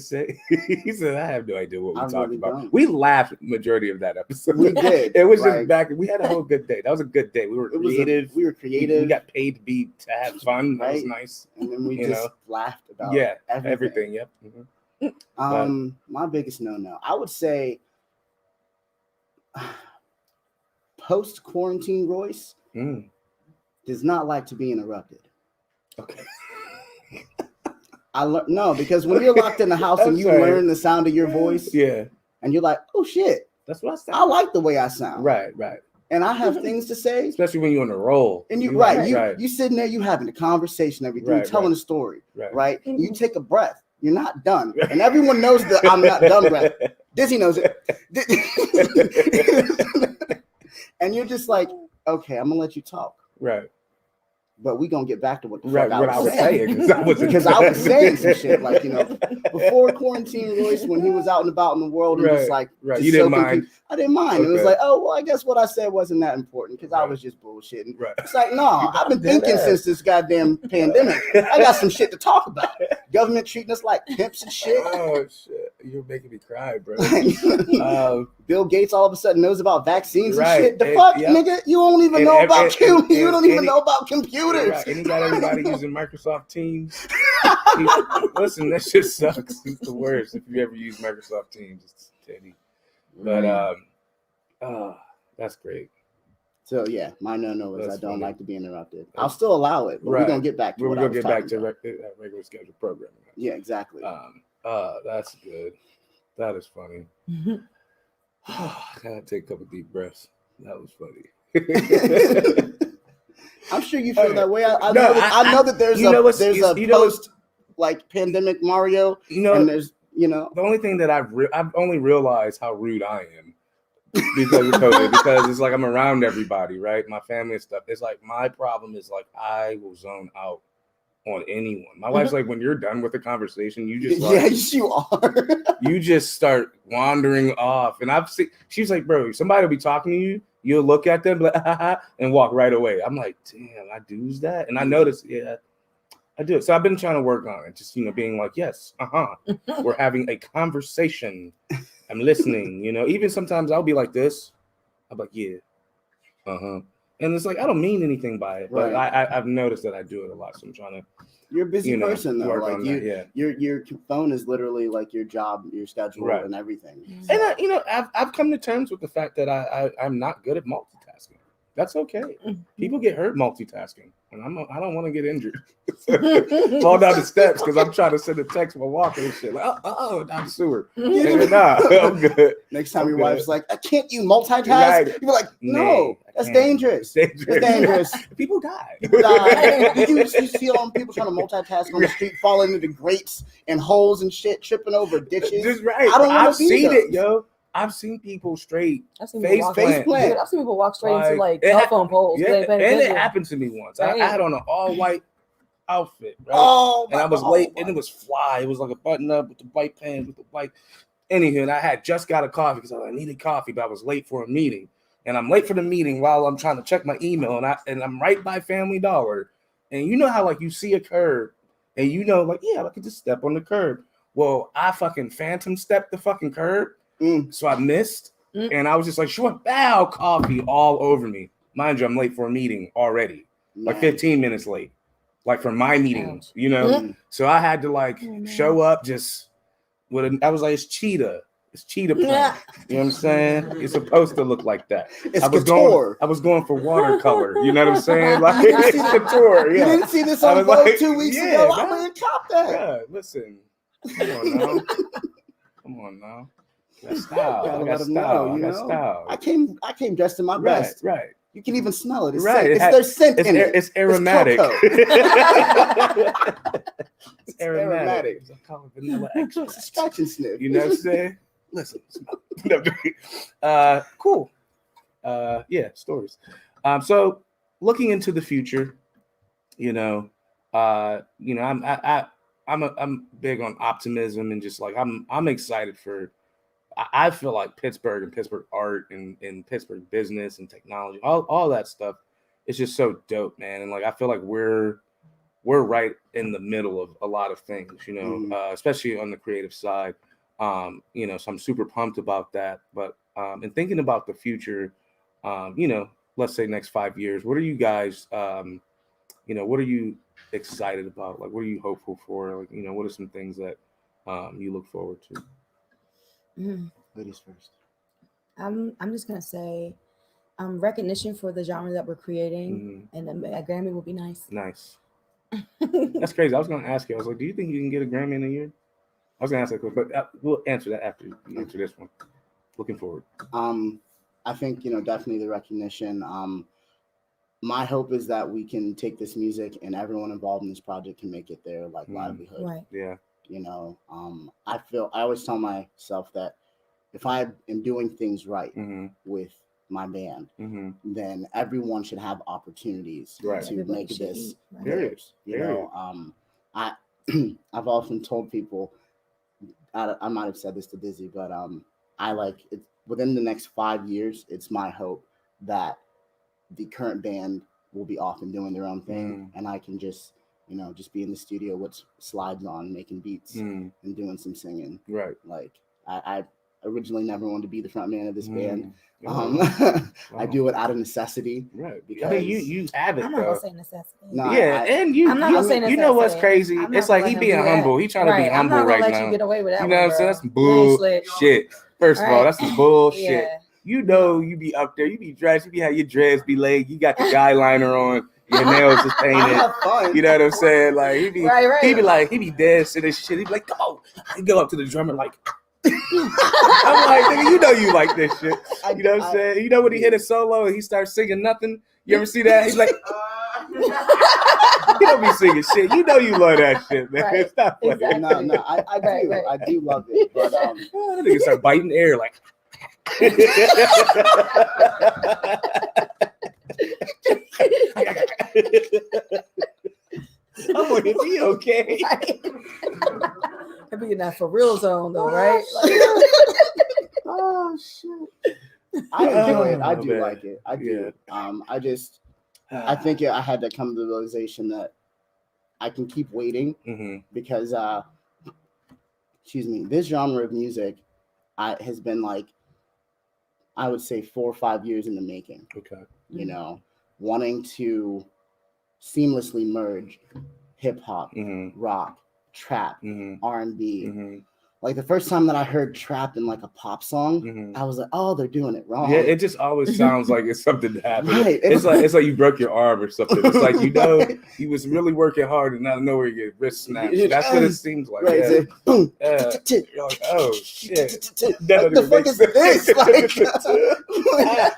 say. He said, I have no idea what we talked about. We laughed majority of that episode. We did. It was just back. We had a whole good day. That was a good day. We were creative. We We got paid to have fun. That was nice. And then we just laughed about everything. Yep. My biggest no. I would say post quarantine Royce does not like to be interrupted. Okay. No, because when you're locked in the house and you learn the sound of your voice, and you're like, oh shit, that's what I sound. I like the way I sound. Right. And I have things to say, especially when you're on a roll. And you sitting there, you having a conversation, everything, telling a story, right? You take a breath. You're not done, and everyone knows the I'm not done breath. Dizzy knows it, and you're just like, okay, I'm gonna let you talk, right? But we gonna get back to what the fuck I was saying because I was saying some shit like before quarantine, Royce, when he was out and about in the world and just like you didn't mind. I didn't mind. Okay. It was like, oh well, I guess what I said wasn't that important because I was just bullshitting. Right. It's like, no, I've been thinking since this goddamn pandemic. I got some shit to talk about. Government treating us like pimps and shit. Oh shit. You're making me cry, bro. Bill Gates all of a sudden knows about vaccines and right. shit. The fuck, nigga? You don't even know about you don't even know about computers. Right. And he got everybody using Microsoft Teams. Listen, that shit sucks. It's the worst. If you ever use Microsoft Teams, it's titty. But that's great. So yeah, my no is I don't like to be interrupted. I'll still allow it, but we're gonna get back to we're gonna get back to regular scheduled programming. Yeah, exactly. That's good. That is funny. I gotta take a couple deep breaths. That was funny. I'm sure you feel that way. I know that there's a post like pandemic Mario. And there's the only thing that I've only realized how rude I am because of COVID, because it's like I'm around everybody, right? My family and stuff. It's like my problem is like I will zone out on anyone. My wife's like, when you're done with the conversation, you just like, yes, you are. You just start wandering off. And she's like, bro, somebody will be talking to you. You'll look at them like, and walk right away. I'm like, damn, I do that. And I noticed, I do it. So I've been trying to work on it. Just, being like, yes, we're having a conversation. I'm listening, even sometimes I'll be like this. I'm like, yeah, and it's like, I don't mean anything by it, but I've noticed that I do it a lot. So I'm trying to. You're a busy person, though. Like your phone is literally like your job, your schedule, and everything. So. And I've come to terms with the fact that I'm not good at multitasking. That's okay. People get hurt multitasking, and I don't want to get injured. Fall down the steps because I'm trying to send a text while walking and shit. Like, down the sewer. I'm good. Next time your wife's like, "Can't you multitask?" Right. You're like, "No, that's dangerous. It's dangerous. People die. You see all people trying to multitask on the street, falling into grates and holes and shit, tripping over ditches. Just right. I've seen it, yo. I've seen people straight face plant. I've seen people walk straight into like telephone poles. Yeah, and it happened to me once. I had on an all white outfit, right? And I was late, and it was fly. It was like a button up with the white pants, with the white. Anywho, and I had just got a coffee because I needed coffee, but I was late for a meeting. And I'm late for the meeting while I'm trying to check my email, and I'm right by Family Dollar. And you know how like you see a curb, and like I could just step on the curb. Well, I fucking phantom stepped the fucking curb. So I missed, and I was just like, short bow, coffee all over me. Mind you, I'm late for a meeting already, like 15 minutes late, like for my meeting, So I had to show up just with I was like, it's cheetah plan. You know what I'm saying? It's supposed to look like that. I was going for watercolor. You know what I'm saying? Like it's couture. You didn't see this on Vogue 2 weeks ago. I'm gonna cop that. Yeah, listen, come on now. I got style. I came dressed in my best. Right. You can even smell it. It's their scent in it. It's aromatic. It's aromatic. It's vanilla extra. It's a scratch and sniff. You know what I'm saying? Listen. Cool. Stories. So looking into the future, I'm big on optimism and just like I'm excited for. I feel like Pittsburgh and Pittsburgh art and Pittsburgh business and technology, all that stuff, it's just so dope, man. And like I feel like we're right in the middle of a lot of things, especially on the creative side. So I'm super pumped about that. But and thinking about the future, let's say next 5 years, what are you guys, what are you excited about? Like, what are you hopeful for? Like, what are some things that you look forward to? Ladies first. I'm just gonna say, recognition for the genre that we're creating, and a Grammy will be nice. Nice. That's crazy. I was gonna ask you. I was like, do you think you can get a Grammy in a year? I was gonna ask that question, but we'll answer that after you answer this one. Looking forward. I think definitely the recognition. My hope is that we can take this music and everyone involved in this project can make it their livelihood. Right. Yeah. I always tell myself that if I am doing things right with my band, then everyone should have opportunities to make this theirs. I've often told people, I might have said this to Dizzy, but I like it within the next 5 years. It's my hope that the current band will be off and doing their own thing, and I can just just be in the studio with slides on, making beats and doing some singing. Right. Like I originally never wanted to be the front man of this band. Wow. I do it out of necessity. Right. Because I mean, you have it. I'm not gonna say necessity. No, yeah, and you. I'm not gonna say necessity. You know what's crazy? I'm It's not like gonna he let being him do humble. that. He trying to be Right. humble I'm not right gonna let now. you get away with that. You know what I'm saying? That's Bullshit. bullshit. First of all, that's some bullshit. Yeah. You know, you be up there, you be dressed, you be have your dreads be laid, you got the guy liner on, your nails is painted. I have fun. You know what I'm saying? Like he be right. he be dancing and shit. He be like, come on. He go up to the drummer like I'm like, nigga, you know you like this shit. You know what I'm saying? You know when he hit a solo and he starts singing nothing? You ever see that? He's like he don't be singing shit. You know you love that shit, man. Right. Stop playing. Exactly. No, I do. Right. I do love it. But that nigga start biting air like I'm like, is he okay? I be in that for real zone though, right? Oh shit! I enjoy it. I do man. like it. I do. Yeah. I think I had to come to the realization that I can keep waiting because, this genre of music has been like, I would say 4 or 5 years in the making. Okay. Wanting to seamlessly merge hip hop, rock, trap, R&B. Like the first time that I heard trap in like a pop song, I was like, "Oh, they're doing it wrong." Yeah, it just always sounds like it's something that happened. Right. It's like you broke your arm or something. It's like you was really working hard and out of nowhere you get wrist snapped. That's what it seems like. Right. Yeah. Boom. You're like, oh shit. What the fuck is this? Like,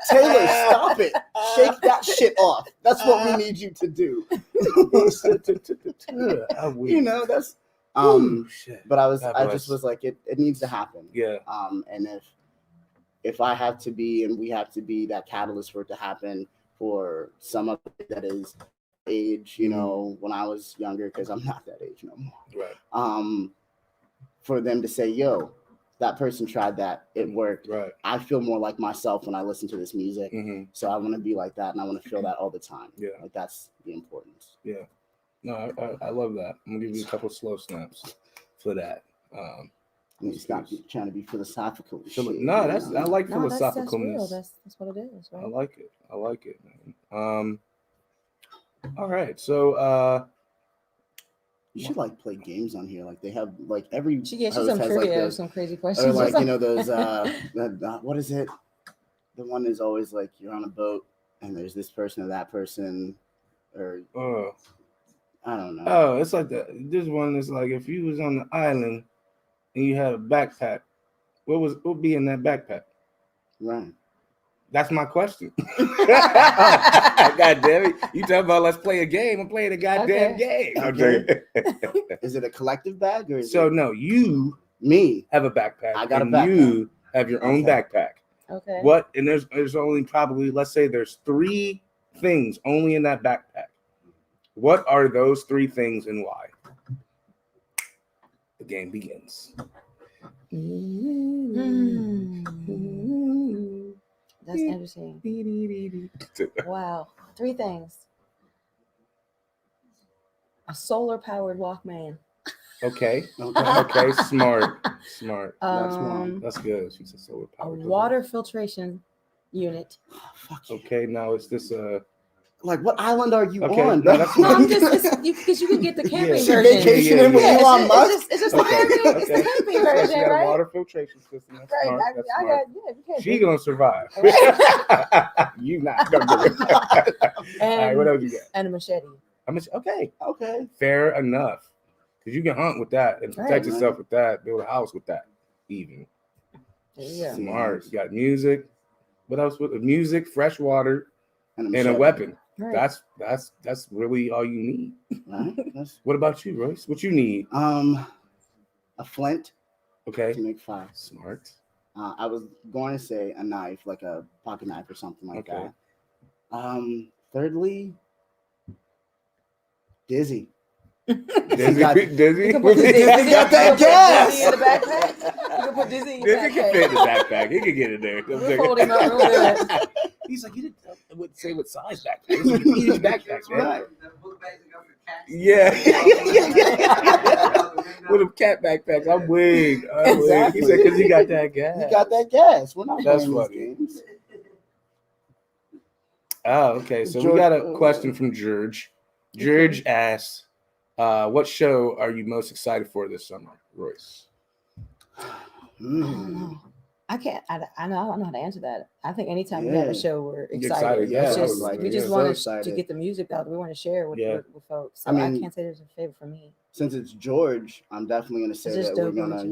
Taylor, stop it. Shake that shit off. That's what we need you to do. That's but I just was like, it needs to happen. Yeah. And if I have to be and we have to be that catalyst for it to happen for some of it that is age, when I was younger, because I'm not that age no more. Right. For them to say, yo, that person tried that, it worked. Right. I feel more like myself when I listen to this music. So I want to be like that and I want to feel that all the time. Yeah. Like that's the importance. Yeah. No, I love that. I'm gonna give you a couple slow snaps for that. It's not trying to be philosophical. No, I like philosophicalness. That's what it is, right? I like it, man. All right, so you should play games on here. Like they have every. She gets you some trivia, some crazy questions. Or those what is it? The one is always like you're on a boat and there's this person or that person, or I don't know. Oh, it's like that. This one is like if you was on the island and you had a backpack, what would be in that backpack? Right. That's my question. God damn it. You talking about let's play a game. I'm playing a goddamn game. Okay. Is it a collective bag or is no, you have a backpack. I got a backpack. You have your own backpack. Okay. What? And there's only probably, let's say there's 3 things only in that backpack. What are those 3 things and why? The game begins. That's interesting. Wow. 3 things. A solar-powered Walkman. Okay. Smart. That's one. That's good. She's a solar-powered. A water filtration unit. Okay. Now is this what island are you on? No, I'm just because you can get the camping version. Vacationing with Elon Musk. It's just the camping version, she got right? a water filtration system. That's Right. smart. That's smart. She Go. gonna survive. You not. All right. What else you got? And a machete. Okay. Fair enough. Because you can hunt with that and protect yourself with that. Build a house with that. Even. Yeah. Smart. You got music. What else? Music, fresh water, and a weapon. Right. That's really all you need. Right. What about you, Royce? What you need? A flint. Okay. To make fire. Smart. I was going to say a knife, like a pocket knife or something like that. Thirdly, Dizzy. Dizzy? You can put Dizzy got that gas. Dizzy in the backpack. You can put Dizzy in the backpack. Dizzy can fit in the backpack. He can get in there. We'll fold him up real good. He's like, you didn't say what size backpack. It's a huge backpack, man. Right. Yeah. With a cat backpack. I'm wig. Exactly. He said because he got that gas. He got that gas. We're not That's playing funny. these games. Oh, okay. So George, we got a question from George. George asks, what show are you most excited for this summer, Royce? I don't know. I can't. I know. I don't know how to answer that. I think anytime we have a show, we're excited. Yeah, we just want so to get the music out. We want to share with folks. So I can't say there's a favorite for me. Since it's George, I'm definitely gonna say that we're gonna,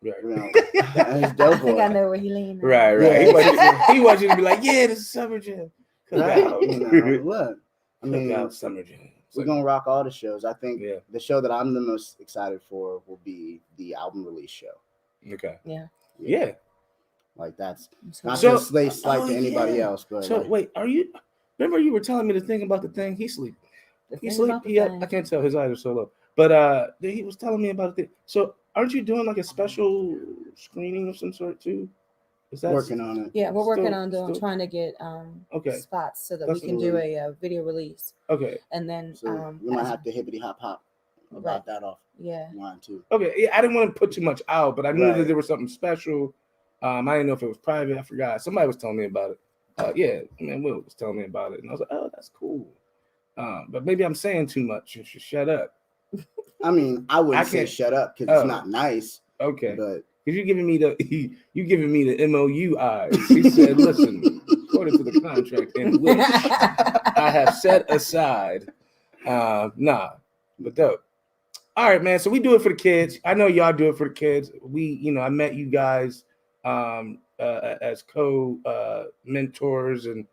it's dope. I think I know where he leaning. Right. Yeah. He wants you to be like, yeah, this is Summer Jam. Right. Look, I mean, Summer Jam. We're gonna rock all the shows. I think the show that I'm the most excited for will be the album release show. Okay. Yeah. Like that's not to lay slight to anybody else, but so wait, remember you were telling me the thing about the thing? He sleep. I can't tell, his eyes are so low. But he was telling me about it. So aren't you doing like a special screening of some sort too? Is that working on it? Yeah, we're working on trying to get spots so that we can do a video release. Okay. And then we might have to hippity hop about that off. Yeah. Line too. Okay. Yeah, I didn't want to put too much out, but I knew that there was something special. I didn't know if it was private. I forgot. Somebody was telling me about it. Will was telling me about it, and I was like, "Oh, that's cool." But maybe I'm saying too much. You should shut up. I mean, I wouldn't say shut up because it's not nice. Okay. But because you're giving me the MOU eyes. He said, "Listen, according to the contract in which I have set aside, but dope." All right, man. So we do it for the kids. I know y'all do it for the kids. I met you guys as mentors and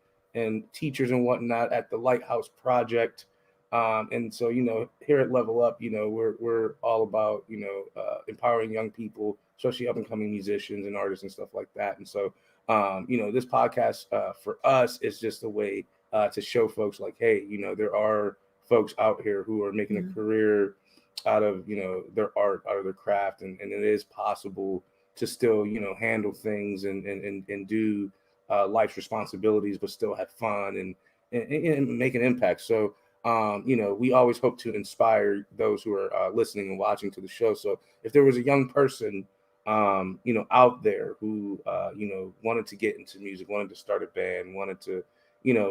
teachers and whatnot at the Lighthouse Project. And so, here at Level Up, we're all about, empowering young people, especially up and coming musicians and artists and stuff like that. And so, this podcast for us is just a way to show folks like, hey, there are folks out here who are making a career out of, their art, out of their craft. And it is possible to still, handle things and do life's responsibilities, but still have fun and make an impact. So, we always hope to inspire those who are listening and watching to the show. So if there was a young person, out there who, wanted to get into music, wanted to start a band, wanted to,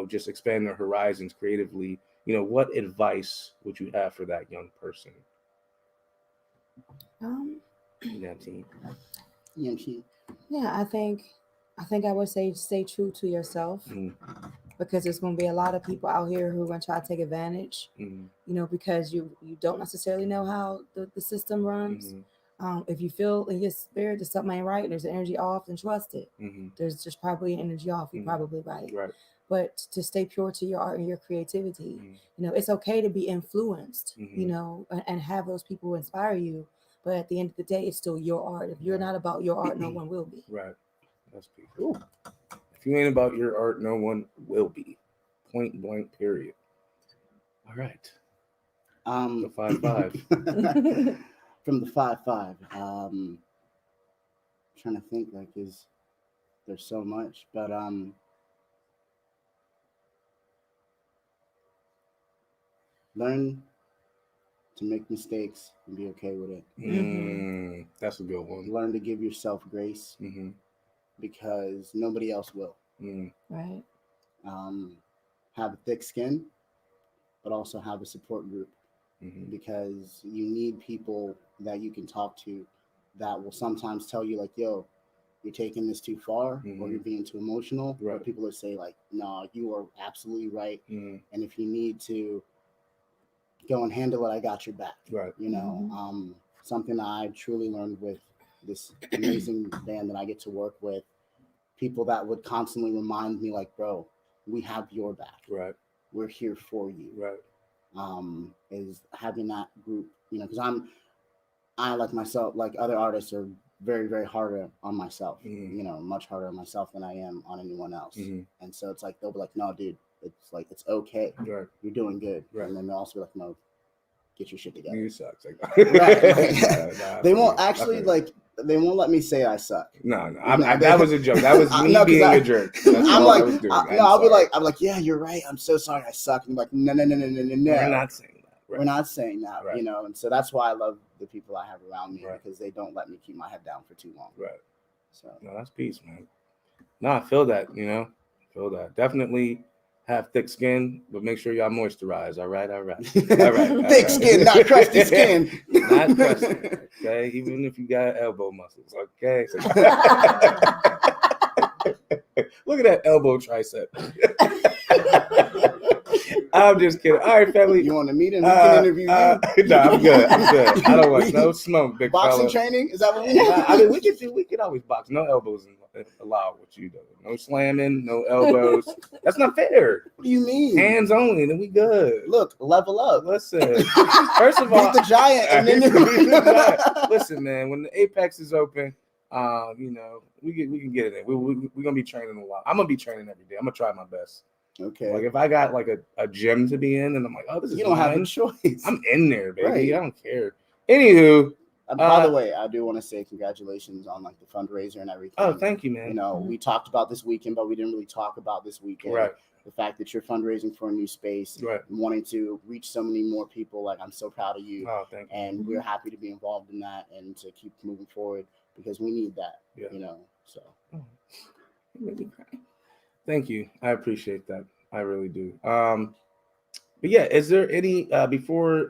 just expand their horizons creatively, what advice would you have for that young person? Yeah, I think I would say stay true to yourself. Because there's going to be a lot of people out here who are going to try to take advantage, because you don't necessarily know how the system runs. If you feel in your spirit that something ain't right, there's an energy off, then trust it. There's just probably an energy off. You're probably right. But to stay pure to your art and your creativity, it's okay to be influenced, and have those people inspire you. But at the end of the day, it's still your art. If you're not about your art, no one will be. Right. That's pretty cool. If you ain't about your art, no one will be. Point blank, period. All right. The 5-5. From the 5-5. Trying to think, there's so much, but learn to make mistakes and be okay with it. That's a good one. Learn to give yourself grace. Because nobody else will. Right. Have a thick skin, but also have a support group, because you need people that you can talk to that will sometimes tell you like, yo, you're taking this too far, or you're being too emotional. Right. Or people that say like, no, you are absolutely right. And if you need to go and handle it, I got your back. Right. Something I truly learned with this amazing band that I get to work with, people that would constantly remind me like, bro, we have your back. Right. We're here for you. Right. Is having that group, because I like myself, like other artists are very, very hard on myself, much harder on myself than I am on anyone else. And so it's like, they'll be like, no, dude, it's okay. Right. You're doing good. Right. And then they'll also be like, no, get your shit together. You suck. Right. They won't actually they won't let me say I suck. No. That was a joke. That was me being a jerk. I'm like, I'll be like, yeah, you're right. I'm so sorry. I suck. And I'm like, no. We're not saying that. We're not saying that, you know, and so that's why I love the people I have around me because they don't let me keep my head down for too long. Right. So no, that's peace, man. No, I feel that, you know, Definitely have thick skin, but make sure y'all moisturize. All right. Thick skin, not crusty skin. Not crusty. Okay, even if you got elbow muscles. Okay. Look at that elbow tricep. I'm just kidding. All right, family. You want to meet him? We can interview you. No, I'm good. I don't want no smoke, big boxing fella. Training? Is that what we need? I mean, we can always box. No elbows allowed. What you do? No slamming. No elbows. That's not fair. What do you mean? Hands only. Then we good. Look, level up. Listen. First of all, beat the giant, and then listen, man. When the apex is open, you know, we can get it in. We're gonna be training a lot. I'm gonna be training every day. I'm gonna try my best. Okay. Like if I got like a gym to be in, and I'm like, oh, this is you don't have a choice. I'm in there, baby. Right. I don't care. Anywho, by the way, I do want to say congratulations on like the fundraiser and everything. Oh, thank you, man. You know, we talked about this weekend, but we didn't really talk about this weekend. Right. The fact that you're fundraising for a new space, right, wanting to reach so many more people. Like, I'm so proud of you. Oh, thank you. And we're happy to be involved in that and to keep moving forward because we need that. Yeah. You know. So. Oh, you made me cry. Thank you. I appreciate that. I really do. But yeah, is there any before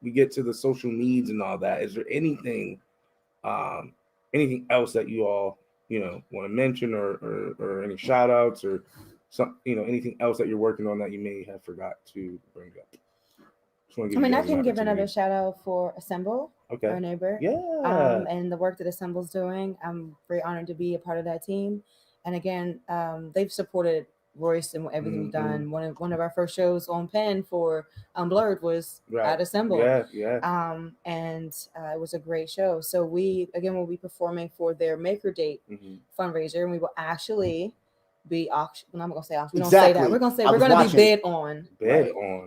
we get to the social needs and all that, is there anything else that you all, you know, want to mention or any shout outs or some, you know, anything else that you're working on that you may have forgot to bring up? I mean, I can give another shout out for Assemble, okay, our neighbor. Yeah. And the work that Assemble's doing. I'm very honored to be a part of that team. And again, they've supported Royce and everything we've done. One of our first shows on Penn for Blurred was at Assemble. And it was a great show. So we again will be performing for their Maker Date fundraiser, and we will actually be auction. I'm not gonna say auction. We don't say that. We're gonna say we're gonna be bid on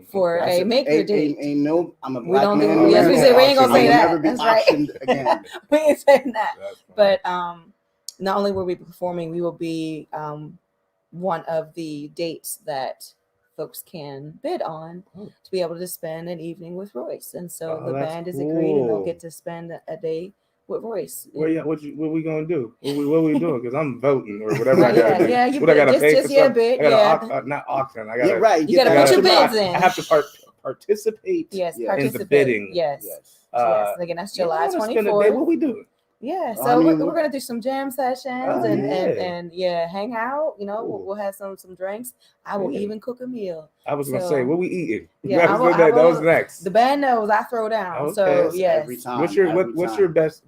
for a Maker Date. Ain't no. I'm a black we don't man. do. Yes, we say we ain't gonna say that. That's right. Again. We ain't saying that. But not only will we be performing, we will be one of the dates that folks can bid on to be able to spend an evening with Royce. And so the band is agreed, and they'll get to spend a day with Royce. Well, yeah, what we gonna do? What we doing? Because I'm voting or whatever. I gotta do. What I gotta pay for something? Bid, I gotta not auction. I gotta. You gotta put your bids in. I have to participate. Yes, in the bidding. Yes. Again, that's July 24th. What we doing? Yeah, so we're gonna do some jam sessions and hang out. You know, we'll have some drinks. I will even cook a meal. I was gonna say, what we eating? Yeah, that was next. The band knows I throw down. So yes. Every time. What's your best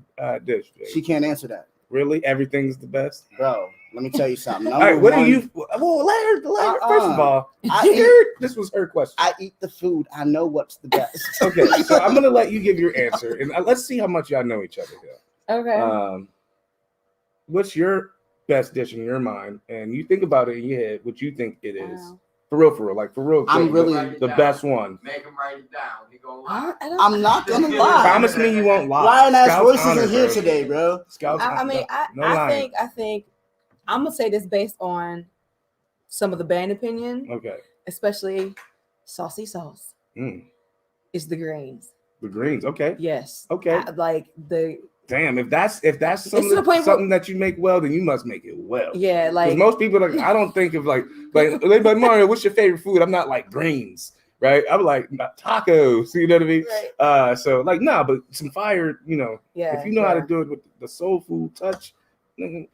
dish? Jay? She can't answer that. Really, everything's the best, bro. Let me tell you something. All right, what do you? Well, let her. First of all, this was her question. I eat the food. I know what's the best. Okay, so I'm gonna let you give your answer, and let's see how much y'all know each other here. Okay. What's your best dish in your mind? And you think about it in your head, what you think it is. Wow. For real. I'm really the best one. Make him write it down. He gonna lie. I'm not gonna lie. Promise me you won't lie. Lion ass Royce isn't here today, bro. Scouts. I think I'm gonna say this based on some of the band opinion. Okay. Especially saucy sauce. Is the greens. The greens. Okay. Yes. Okay. Damn, if that's something that you make well, then you must make it well. Yeah, like most people, I don't think of like they like Mario. What's your favorite food? I'm not like greens, right? I'm like tacos. You know what I mean? Right. So like but some fire. You know, if you know how to do it with the soul food touch. So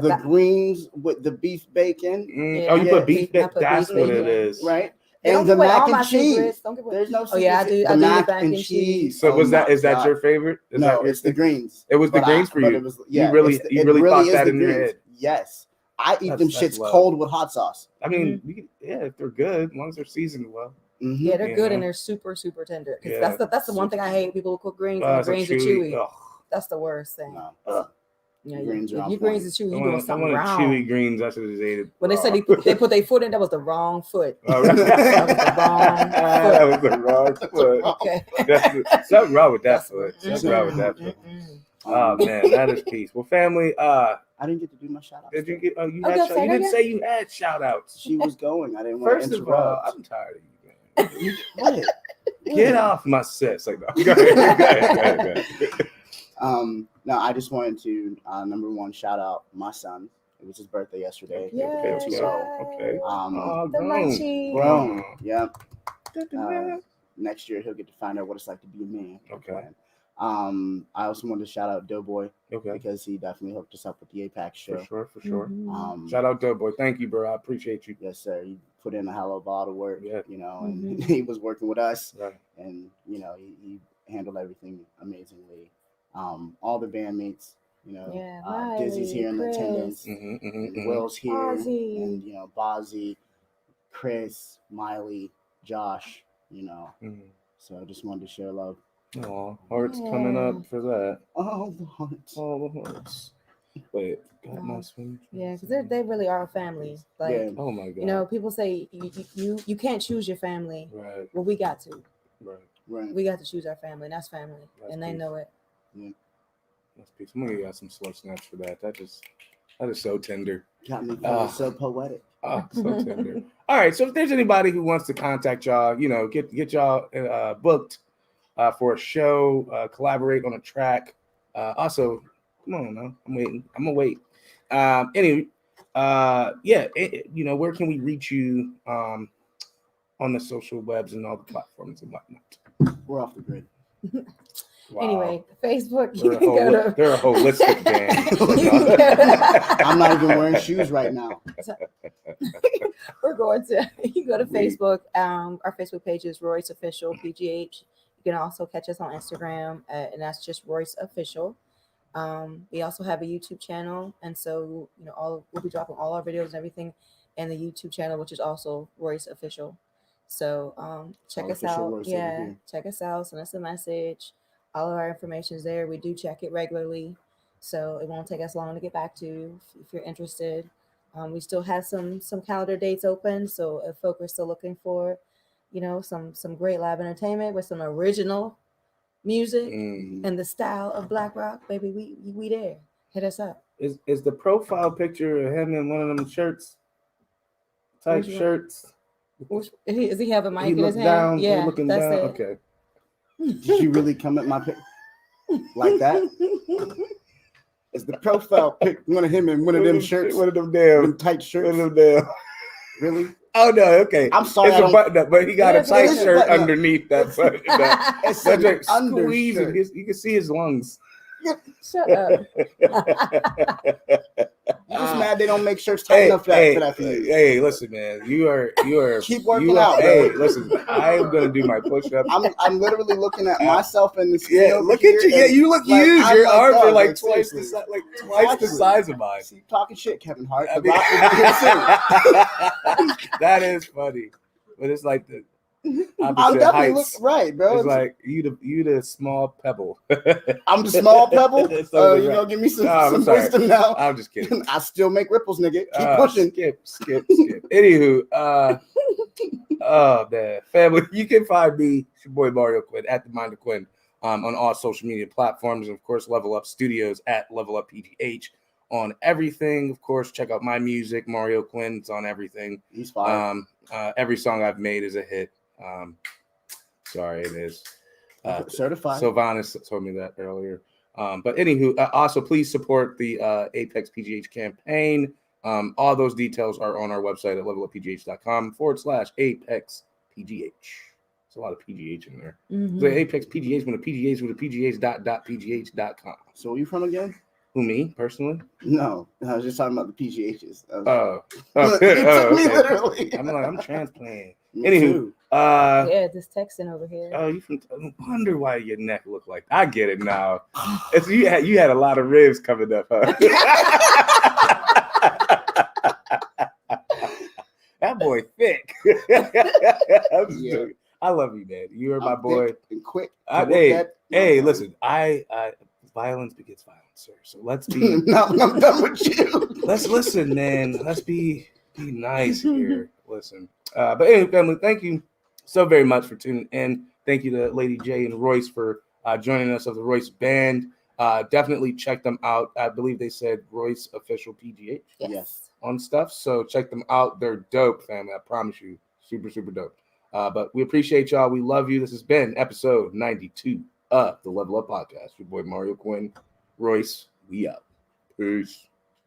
the greens with the beef bacon. You put beef bacon. That's what it is, right? And the mac and cheese. There's no. Oh yeah, I do. The mac and cheese. So is that your favorite? No, it's the greens. It was the greens for you. You really thought that in your head. Yes, I eat them shits cold with hot sauce. I mean, if they're good, as long as they're seasoned well. Yeah, they're good and they're super tender. That's the one thing I hate. People who cook greens and the greens are chewy. That's the worst thing. Yeah, greens are chewy. You doing something wrong. Chewy greens. I should have ate it. When they said they put their foot in, that was the wrong foot. Oh, right. That was the wrong foot. Okay. Something wrong with that foot. Oh man, that is peace. Well, family. I didn't get to do my shout outs. Did you get? Oh, you had. You didn't say you had shout outs. She was going. I didn't want to interrupt. First of all, I'm tired of you. What? Get off my sis. Like, no. Go ahead. No, I just wanted to number one shout out my son. It was his birthday yesterday. Yeah, okay. Grown. Yep. Next year he'll get to find out what it's like to be a man. Okay. I also wanted to shout out Doughboy. Okay. Because he definitely hooked us up with the Apex show. For sure. Mm-hmm. Shout out Doughboy. Thank you, bro. I appreciate you. Yes, sir. He put in a hell of a lot of work. Yeah. And he was working with us. Right. And he handled everything amazingly. All the bandmates, Dizzy's here in attendance, and Will's here, Bozzy. and Bozzy, Chris, Miley, Josh, So I just wanted to share love. Oh, hearts coming up for that. Oh, the hearts. Wait, got my swim. Yeah, because they really are a family. Like, oh my god. People say you can't choose your family. Right. Well, we got to. Right. We got to choose our family, and that's family, and they know it. Yeah. That's peace. I'm gonna get some slow snaps for that. That is so tender. Got me so poetic. Oh, so tender. All right. So if there's anybody who wants to contact y'all, get y'all booked for a show, collaborate on a track. Also, come on now. I'm waiting. I'm gonna wait. Anyway, where can we reach you on the social webs and all the platforms and whatnot? We're off the grid. Wow. Anyway, Facebook. They're a holistic band. I'm not even wearing shoes right now. We're going to. You go to Facebook. Our Facebook page is Royce Official PGH. You can also catch us on Instagram, and that's just Royce Official. We also have a YouTube channel, and so we'll be dropping all our videos and everything in the YouTube channel, which is also Royce Official. So check us out. Royce, check us out. Send us a message. All of our information is there. We do check it regularly, so it won't take us long to get back to you if you're interested. We still have some calendar dates open, so if folk are still looking for, some great live entertainment with some original music and the style of black rock, baby, we there. Hit us up. Is the profile picture of him in one of them shirts? Tight shirts. Does he have a mic in his hand? Down, yeah, looking that's down. it. Okay. Did you really come at my pic like that? Is the profile pic one of him in one of them shirts? One of them damn tight shirts. One of them damn. Really? Oh no, okay. I'm sorry. It's a button up, but he got a tight shirt underneath that button. It's an squeezing. You can see his lungs. Shut up. You just mad they don't make shirts tight enough for that for you. Hey, listen, man. You are keep working out. Hey, listen, I'm gonna do my push-ups. I'm literally looking at myself in the screen. Yeah, look at you. Yeah, you look like, huge. Your arms are like twice the size, the size of mine. See, talking shit, Kevin Hart. That is funny, but it's like the I'm definitely looking right, bro. It's like you the small pebble. I'm the small pebble. You gonna give me some wisdom now? I'm just kidding. I still make ripples, nigga. Keep pushing. Skip. Anywho, oh man, family, you can find me, it's your boy Mario Quinn at the Mind of Quinn on all social media platforms, and of course, Level Up Studios at Level Up PGH on everything. Of course, check out my music, Mario Quinn. It's on everything. He's fine. Every song I've made is a hit. Sorry, it is certified. Sylvanas told me that earlier. But anywho, also please support the Apex PGH campaign. All those details are on our website at levelupPGH.com/Apex PGH. There's a lot of PGH in there. So Apex PGH with a PGH with a PGH.pgh.com. So where you from again? Who, me personally? No, I was just talking about the PGHs. Literally. I'm transplanting. Anywho, yeah, this texting over here. Oh, you from? I wonder why your neck looked like that. I get it now. It's you had a lot of ribs coming up, huh? That boy thick. I love you, man. You are my boy. And quick. Hey, listen. I violence begets violence, sir. So let's be. No, I'm done with you. Let's listen, man. Let's be nice here. Listen. But anyway, family, thank you so very much for tuning in. Thank you to Lady J and Royce for joining us of the Royce Band. Definitely check them out. I believe they said Royce Official PGH. Yes. On stuff. So check them out. They're dope, family. I promise you. Super, super dope. But we appreciate y'all. We love you. This has been episode 92 of the Level Up Podcast. Your boy Mario Quinn, Royce. We up. Peace.